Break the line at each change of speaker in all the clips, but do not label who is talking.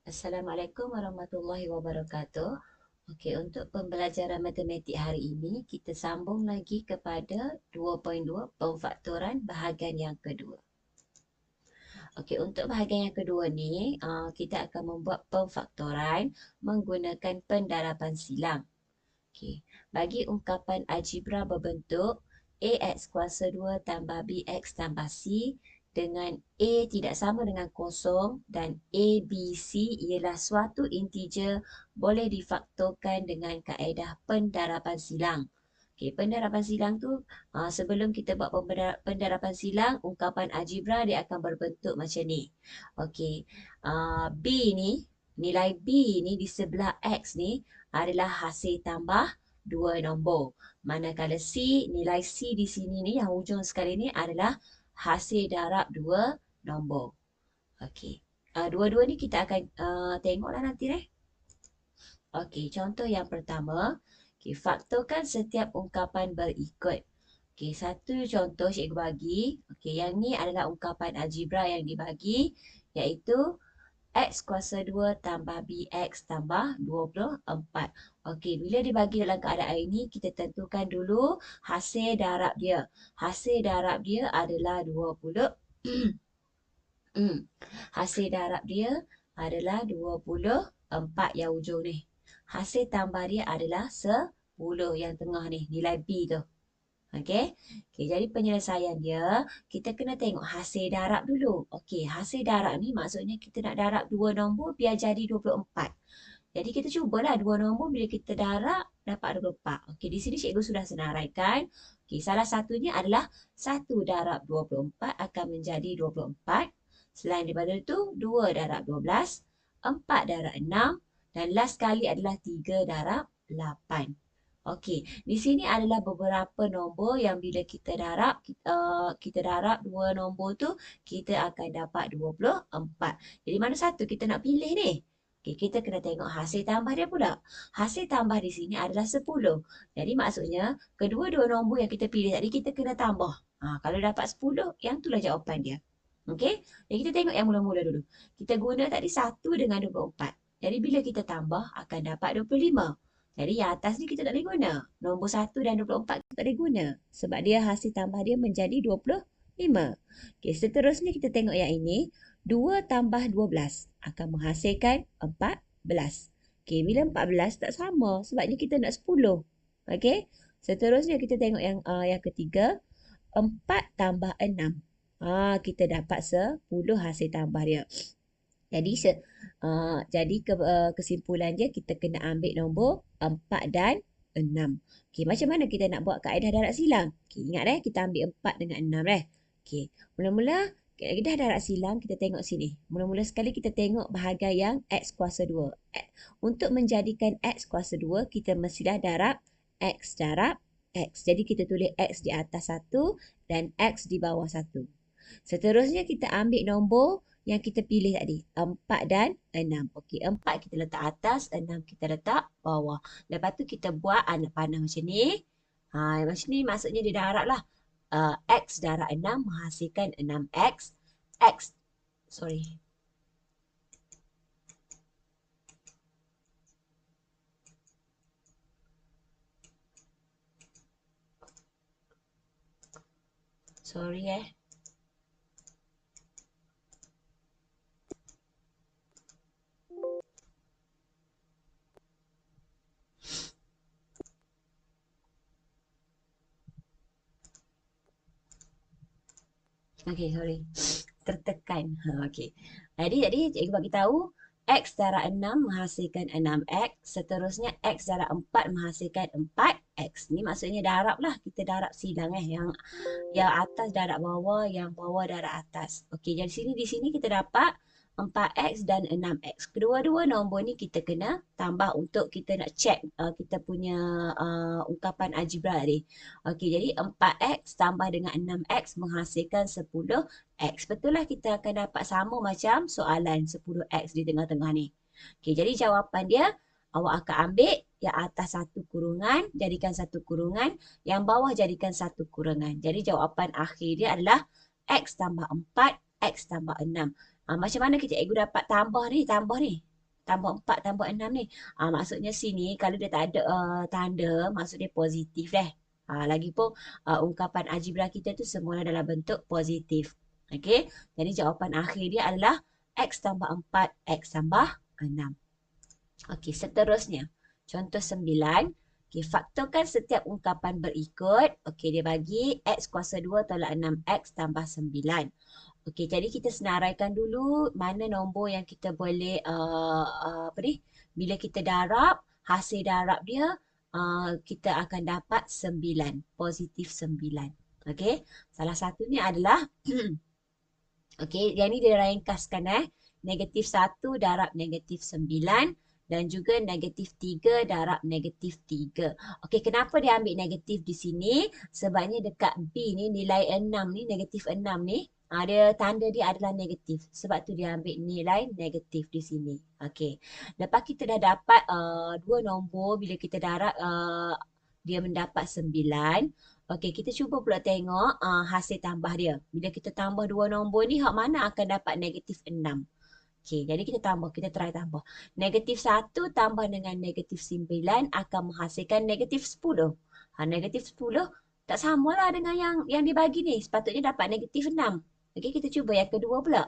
Assalamualaikum warahmatullahi wabarakatuh. Okey, untuk pembelajaran matematik hari ini, kita sambung lagi kepada 2.2 pemfaktoran bahagian yang kedua. Okey, untuk bahagian yang kedua ni, kita akan membuat pemfaktoran menggunakan pendaraban silang. Okey, bagi ungkapan algebra berbentuk AX kuasa 2 tambah BX tambah C dengan A tidak sama dengan kosong dan A, B, C ialah suatu integer boleh difaktorkan dengan kaedah pendaraban silang. Okey, pendaraban silang tu sebelum kita buat pendaraban silang, ungkapan algebra dia akan berbentuk macam ni. Okey, B ni, nilai B ni di sebelah X ni adalah hasil tambah dua nombor. Manakala C, nilai C di sini ni yang hujung sekali ni adalah hasil darab dua nombor. Okey. Dua-dua ni kita akan tengoklah nanti eh. Okey, contoh yang pertama. Okey, faktorkan setiap ungkapan berikut. Okey, satu contoh cikgu bagi. Okey, yang ni adalah ungkapan algebra yang dibagi, iaitu X kuasa 2 tambah BX tambah 24. Okey, bila dibagi dalam keadaan ini, kita tentukan dulu hasil darab dia. Hasil darab dia adalah 20. Hasil darab dia adalah 24 yang ujung ni. Hasil tambah dia adalah 10 yang tengah ni, nilai B tu. Okey. Okey, jadi penyelesaian dia, kita kena tengok hasil darab dulu. Okey, hasil darab ni maksudnya kita nak darab dua nombor biar jadi 24. Jadi kita cubalah dua nombor bila kita darab dapat 24. Okey, di sini cikgu sudah senaraikan. Okey, salah satunya adalah 1 darab 24 akan menjadi 24. Selain daripada itu, 2 darab 12, 4 darab 6 dan last sekali adalah 3 darab 8. Okey, di sini adalah beberapa nombor yang bila kita darab, kita darab dua nombor tu, kita akan dapat 24. Jadi mana satu kita nak pilih ni? Okey, kita kena tengok hasil tambah dia pula. Hasil tambah di sini adalah 10. Jadi maksudnya, kedua-dua nombor yang kita pilih tadi, kita kena tambah. Kalau dapat 10, yang itulah jawapan dia. Okey, jadi kita tengok yang mula-mula dulu. Kita guna tadi 1 dengan 24. Jadi bila kita tambah, akan dapat 25. Jadi yang atas ni kita tak boleh guna. Nombor 1 dan 24 kita tak boleh guna. Sebab dia hasil tambah dia menjadi 25. Okey, seterusnya kita tengok yang ini. 2 tambah 12 akan menghasilkan 14. Okey, bila 14 tak sama. Sebabnya kita nak 10. Okey, seterusnya kita tengok yang ketiga. 4 tambah 6. Kita dapat 10 hasil tambah dia. Jadi kesimpulan dia kita kena ambil nombor 4 dan 6. Okey, macam mana kita nak buat kaedah darab silang? Okey, ingat kita ambil 4 dengan 6 Okey, mula-mula kaedah darab silang kita tengok sini. Mula-mula sekali kita tengok bahagian yang X kuasa 2. Untuk menjadikan X kuasa 2, kita mestilah darab X darab X. Jadi kita tulis X di atas 1 dan X di bawah 1. Seterusnya kita ambil nombor yang kita pilih tadi, 4 dan 6. Okey, 4 kita letak atas, 6 kita letak bawah. Lepas tu kita buat anak panah macam ni. Macam ni maksudnya dia darab lah. X darab 6 menghasilkan 6X. Sorry. Sorry. Okey, sorry. Tertekan. Okey. Jadi cikgu bagi tahu X darab 6 menghasilkan 6X. Seterusnya X darab 4 menghasilkan 4X. Ni maksudnya darab lah. Kita darab silang yang atas darab bawah, yang bawah darab atas. Okey, jadi di sini kita dapat 4X dan 6X. Kedua-dua nombor ni kita kena tambah untuk kita nak check kita punya ungkapan algebra tadi. Okey, jadi 4X tambah dengan 6X menghasilkan 10X. Betul lah kita akan dapat sama macam soalan 10X di tengah-tengah ni. Okey, jadi jawapan dia awak akan ambil yang atas satu kurungan, jadikan satu kurungan, yang bawah jadikan satu kurungan. Jadi jawapan akhir dia adalah X tambah 4, X tambah 6. Macam mana kita cikgu dapat tambah ni? tambah 4 tambah 6 ni. Maksudnya sini kalau dia tak ada tanda, maksudnya positif deh. Lagipun ungkapan algebra kita tu semua dalam bentuk positif. Okey. Jadi jawapan akhir dia adalah X tambah 4, X tambah 6. Okey, seterusnya. Contoh 9. Okey, faktorkan setiap ungkapan berikut. Okey, dia bagi X kuasa 2 tolak 6X tambah 9. Okey, jadi kita senaraikan dulu mana nombor yang kita boleh apa ni? Bila kita darab, hasil darab dia kita akan dapat 9, positif 9. Okey, salah satunya adalah okey, yang ni dia ringkaskan negatif 1 darab negatif 9 dan juga negatif 3 darab negatif 3. Okey, kenapa dia ambil negatif di sini? Sebabnya dekat B ni nilai 6 ni, negatif 6 ni, dia tanda dia adalah negatif. Sebab tu dia ambil nilai negatif di sini. Okey. Lepas kita dah dapat dua nombor, bila kita darab dia mendapat 9. Okey, kita cuba pula tengok hasil tambah dia. Bila kita tambah dua nombor ni, hak mana akan dapat negatif 6? Okey, jadi kita try tambah. Negatif 1 tambah dengan negatif 9 akan menghasilkan negatif 10. Negatif 10 tak samalah dengan yang dibagi ni. Sepatutnya dapat negatif 6. Okey, kita cuba yang kedua pula.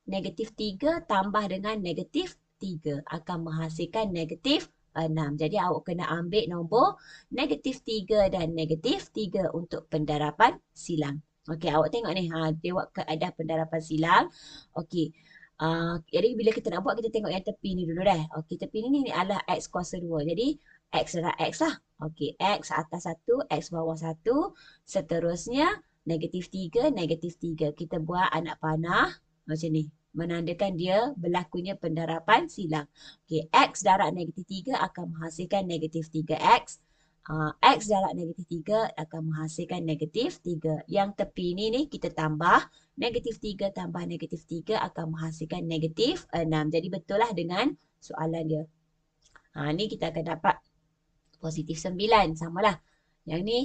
Negatif 3 tambah dengan negatif 3 akan menghasilkan negatif 6. Jadi awak kena ambil nombor negatif 3 dan negatif 3 untuk pendarapan silang. Okey, awak tengok ni. Dia buat kaedah pendarapan silang. Okey. Jadi bila kita nak buat, kita tengok yang tepi ni dulu dah. Okey, tepi ni adalah X kuasa 2. Jadi X darab X lah. Okey, X atas 1, X bawah 1. Seterusnya negatif 3, negatif 3. Kita buat anak panah macam ni. Menandakan dia berlakunya pendarapan silang. Okey, X darab negatif 3 akan menghasilkan negatif 3X. X darab negatif 3 akan menghasilkan negatif 3. Yang tepi ni kita tambah. Negatif 3 tambah negatif 3 akan menghasilkan negatif 6. Jadi betul lah dengan soalan dia. Ni kita akan dapat positif 9. Samalah. Yang ni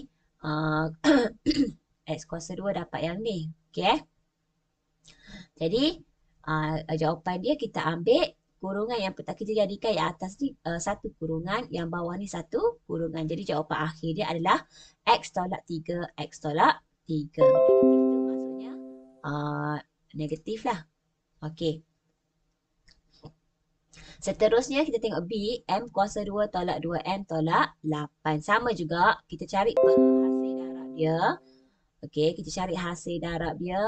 X kuasa 2 dapat yang ni. Okay. Jadi jawapan dia kita ambil kurungan yang pertama, kita jadikan yang atas ni satu kurungan, yang bawah ni satu kurungan. Jadi jawapan akhir dia adalah X tolak 3, X tolak 3. Negatif tu maksudnya negatif lah. Okey. Seterusnya kita tengok B, M kuasa 2 tolak 2M tolak 8. Sama juga, kita cari hasil darab dia. Okey, kita cari hasil darab dia.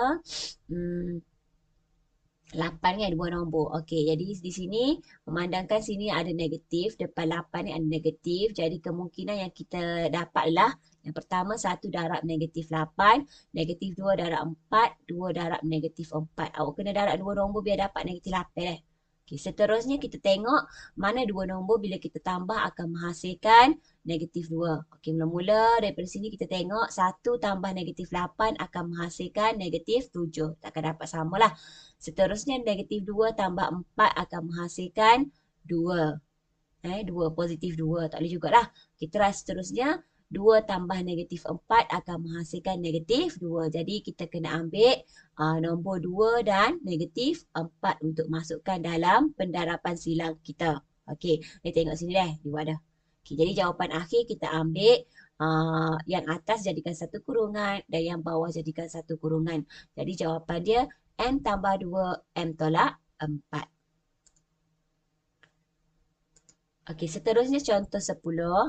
8 kan, dua nombor. Okey, jadi di sini memandangkan sini ada negatif, depan 8 ni ada negatif. Jadi kemungkinan yang kita dapat adalah yang pertama 1 darab negatif 8, negatif 2 darab 4, 2 darab negatif 4. Awak kena darab dua nombor biar dapat negatif 8 Okey, seterusnya kita tengok mana dua nombor bila kita tambah akan menghasilkan negatif 2. Okey, mula-mula daripada sini kita tengok 1 tambah negatif 8 akan menghasilkan negatif 7. Takkan dapat samalah. Seterusnya negatif 2 tambah 4 akan menghasilkan 2. 2 positif 2. Tak boleh jugalah. Kita try seterusnya. 2 tambah negatif 4 akan menghasilkan negatif 2. Jadi kita kena ambil nombor 2 dan negatif 4 untuk masukkan dalam pendarapan silang kita. Okey, kita tengok sini dah. Dia buat dah. Okay, jadi jawapan akhir kita ambil yang atas jadikan satu kurungan dan yang bawah jadikan satu kurungan. Jadi jawapan dia M tambah 2, M tolak 4. Okey, seterusnya contoh 10.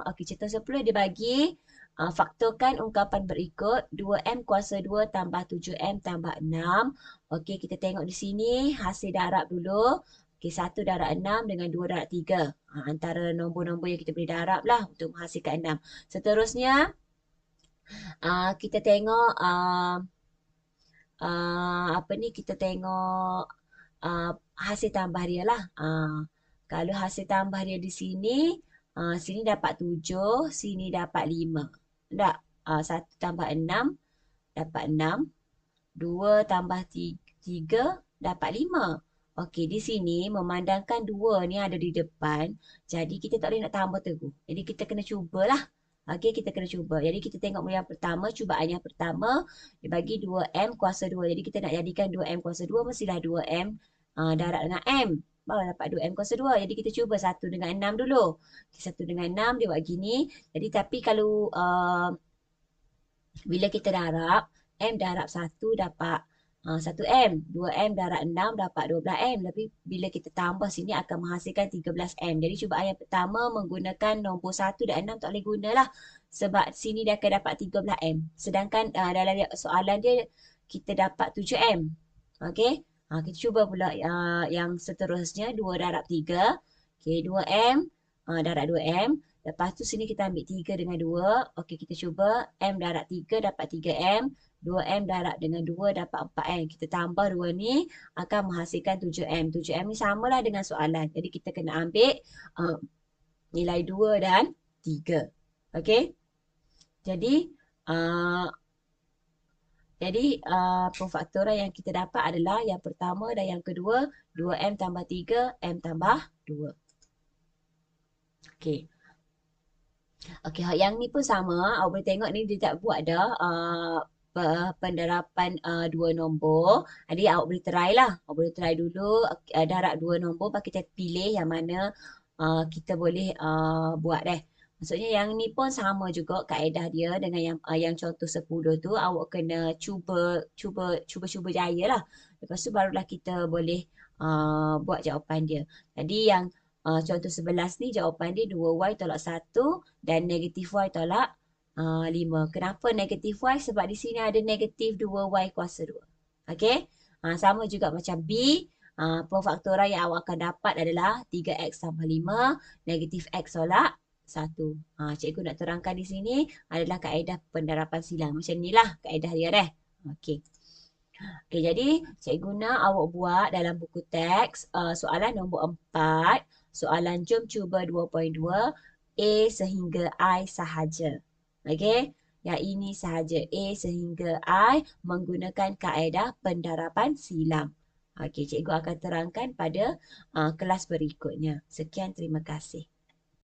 Okey, contoh 10 dia bagi faktorkan ungkapan berikut 2M kuasa 2 tambah 7M tambah 6. Okey, kita tengok di sini hasil darab dulu. Okey, 1 darab 6 dengan 2 darab 3. Antara nombor-nombor yang kita boleh darab lah untuk menghasilkan 6. Seterusnya, kita tengok apa ni, kita tengok hasil tambah dia lah. Kalau hasil tambah dia di sini, sini dapat 7, sini dapat 5. Tak? 1 tambah 6 dapat 6. 2 tambah 3 dapat 5. Okey, di sini memandangkan 2 ni ada di depan. Jadi kita tak boleh nak tambah terus. Jadi kita kena cubalah. Okey, kita kena cuba. Jadi kita tengok yang pertama, cubaan yang pertama. Dia bagi 2M kuasa 2. Jadi kita nak jadikan 2M kuasa 2, mestilah 2M darab dengan M. baru dapat 2M kuasa 2. Jadi kita cuba 1 dengan 6 dulu. 1 dengan 6 dia buat gini. Jadi tapi kalau bila kita darab, M darab 1 dapat 1M. 2M darab 6 dapat 12M. Tapi bila kita tambah sini akan menghasilkan 13M. Jadi cubaan yang pertama menggunakan nombor 1 dan 6 tak boleh gunalah. Sebab sini dia akan dapat 13M. Sedangkan dalam soalan dia kita dapat 7M. Okey. Kita cuba pula yang seterusnya. 2 darab 3. Okey, 2M darab 2M. Lepas tu sini kita ambil 3 dengan 2. Okey, kita cuba. M darab 3 dapat 3M. 2M darab dengan 2 dapat 4M. Kita tambah 2 ni akan menghasilkan 7M. 7M ni samalah dengan soalan. Jadi kita kena ambil nilai 2 dan 3. Okey. Jadi pemfaktoran yang kita dapat adalah yang pertama dan yang kedua 2M tambah 3, M tambah 2. Okey. Okey, yang ni pun sama. Awak boleh tengok ni dia tak buat dah pendarapan dua nombor. Jadi awak boleh try lah. Awak boleh try dulu darab dua nombor. Lepas kita pilih yang mana kita boleh buat deh. Maksudnya yang ni pun sama juga kaedah dia dengan yang contoh 10 tu. Awak kena cuba jaya lah. Lepas tu barulah kita boleh buat jawapan dia. Jadi yang contoh 11 ni jawapan dia 2Y tolak 1 dan negatif Y tolak 5. Kenapa negatif Y? Sebab di sini ada negatif 2Y kuasa 2. Okey? Sama juga macam B. Pemfaktoran yang awak akan dapat adalah 3X tambah 5 negatif X tolak 1. Cikgu nak terangkan di sini adalah kaedah pendarapan silang. Macam inilah kaedah dia deh. Okey. Okey, jadi cikgu nak awak buat dalam buku teks soalan nombor 4. Soalan jom cuba 2.2 A sehingga I sahaja. Okey, yang ini sahaja A sehingga I menggunakan kaedah pendarapan silang. Okey, cikgu akan terangkan pada kelas berikutnya. Sekian, terima kasih.